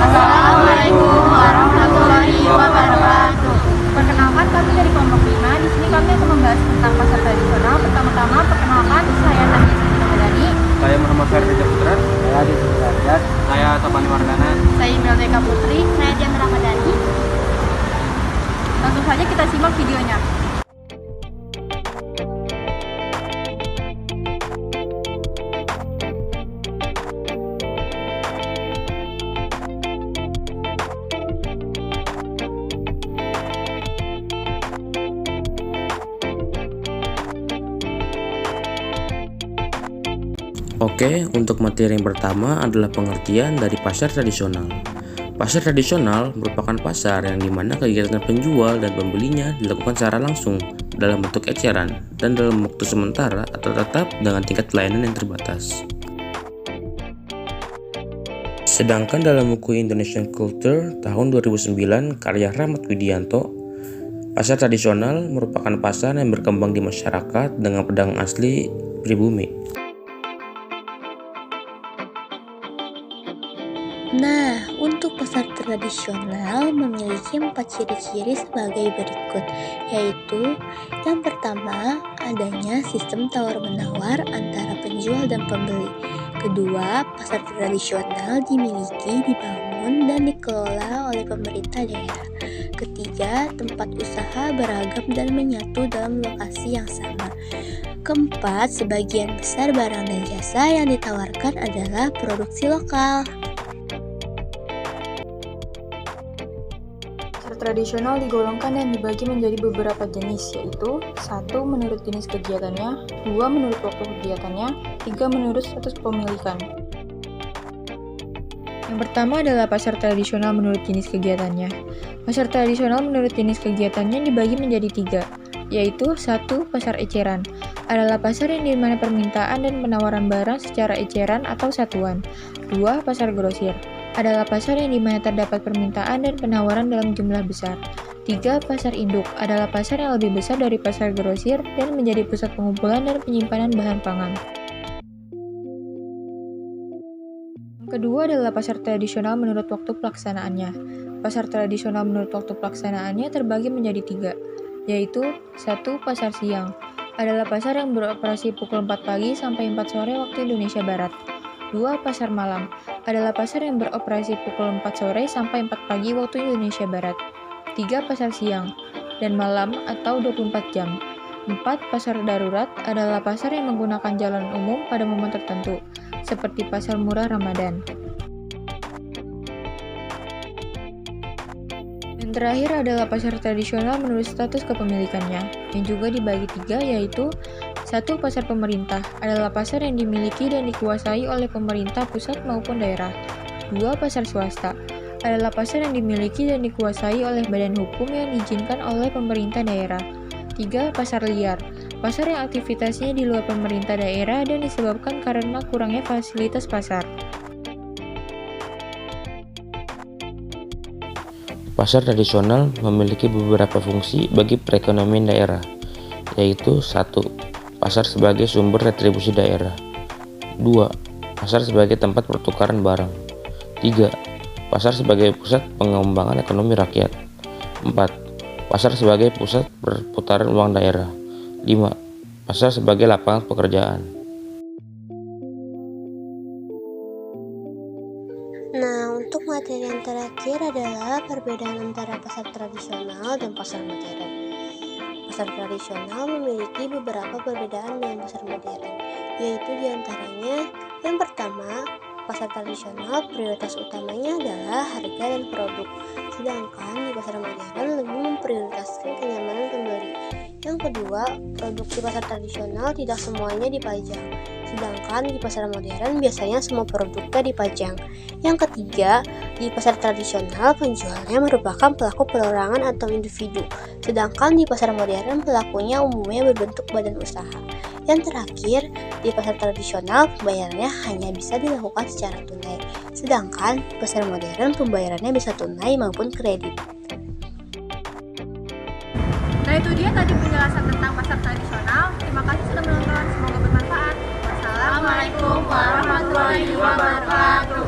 Assalamualaikum warahmatullahi wabarakatuh. Perkenalkan, kami dari kelompok 5. Di sini kami akan membahas tentang pasar tradisional. Pertama-tama, perkenalkan, saya Tania Siti Ramadhani. Saya Muhammad Ferdi Putra. Saya Adi Sudrajat. Saya Tapani Wardana. Saya Imelda Putri. Saya Dian Ramadhani. Langsung saja kita simak videonya. Oke, untuk materi yang pertama adalah pengertian dari pasar tradisional. Pasar tradisional merupakan pasar yang dimana kegiatan penjual dan pembelinya dilakukan secara langsung dalam bentuk eceran dan dalam waktu sementara atau tetap dengan tingkat pelayanan yang terbatas. Sedangkan dalam buku Indonesian Culture tahun 2009 karya Rahmat Widianto, pasar tradisional merupakan pasar yang berkembang di masyarakat dengan pedagang asli pribumi. Nah, untuk pasar tradisional memiliki 4 ciri-ciri sebagai berikut, yaitu yang pertama, adanya sistem tawar-menawar antara penjual dan pembeli. Kedua, pasar tradisional dimiliki, dibangun, dan dikelola oleh pemerintah daerah. Ketiga, tempat usaha beragam dan menyatu dalam lokasi yang sama. Keempat, sebagian besar barang dan jasa yang ditawarkan adalah produksi lokal. Pasar tradisional digolongkan dan dibagi menjadi beberapa jenis, yaitu 1. Menurut jenis kegiatannya, 2. Menurut waktu kegiatannya, 3. Menurut status kepemilikan. Yang pertama adalah pasar tradisional menurut jenis kegiatannya. Pasar tradisional menurut jenis kegiatannya dibagi menjadi 3, yaitu 1. Pasar eceran adalah pasar yang dimana permintaan dan penawaran barang secara eceran atau satuan. 2. Pasar grosir adalah pasar yang dimana terdapat permintaan dan penawaran dalam jumlah besar. 3. Pasar induk adalah pasar yang lebih besar dari pasar grosir dan menjadi pusat pengumpulan dan penyimpanan bahan pangan. Yang kedua adalah pasar tradisional menurut waktu pelaksanaannya. Pasar tradisional menurut waktu pelaksanaannya terbagi menjadi 3, yaitu 1. Pasar siang adalah pasar yang beroperasi pukul 4 pagi sampai 4 sore waktu Indonesia Barat. 2. Pasar malam adalah pasar yang beroperasi pukul 4 sore sampai 4 pagi waktu Indonesia Barat. 3. Pasar siang dan malam atau 24 jam. 4. Pasar darurat adalah pasar yang menggunakan jalan umum pada momen tertentu, seperti pasar murah Ramadan. Yang terakhir adalah pasar tradisional menurut status kepemilikannya, yang juga dibagi 3, yaitu 1. Pasar pemerintah adalah pasar yang dimiliki dan dikuasai oleh pemerintah pusat maupun daerah. 2. Pasar swasta adalah pasar yang dimiliki dan dikuasai oleh badan hukum yang diizinkan oleh pemerintah daerah. 3. Pasar liar, pasar yang aktivitasnya di luar pemerintah daerah dan disebabkan karena kurangnya fasilitas pasar. Pasar tradisional memiliki beberapa fungsi bagi perekonomian daerah, yaitu 1. Pasar sebagai sumber retribusi daerah. 2. Pasar sebagai tempat pertukaran barang. 3. Pasar sebagai pusat pengembangan ekonomi rakyat. 4. Pasar sebagai pusat perputaran uang daerah. 5. Pasar sebagai lapangan pekerjaan. Nah, untuk materi yang terakhir adalah perbedaan antara pasar tradisional dan pasar modern. Pasar tradisional memiliki beberapa perbedaan dengan pasar modern, yaitu diantaranya yang pertama, pasar tradisional prioritas utamanya adalah harga dan produk, sedangkan di pasar modern lebih memprioritaskan kenyamanan pembeli. Yang kedua, produk di pasar tradisional tidak semuanya dipajang, sedangkan di pasar modern biasanya semua produknya dipajang. Yang ketiga, di pasar tradisional penjualnya merupakan pelaku perorangan atau individu, sedangkan di pasar modern pelakunya umumnya berbentuk badan usaha. Yang terakhir, di pasar tradisional pembayarannya hanya bisa dilakukan secara tunai, sedangkan di pasar modern pembayarannya bisa tunai maupun kredit. Nah, itu dia tadi penjelasan tentang pasar tradisional. Terima kasih sudah menonton, semoga bermanfaat. Wassalamualaikum warahmatullahi wabarakatuh.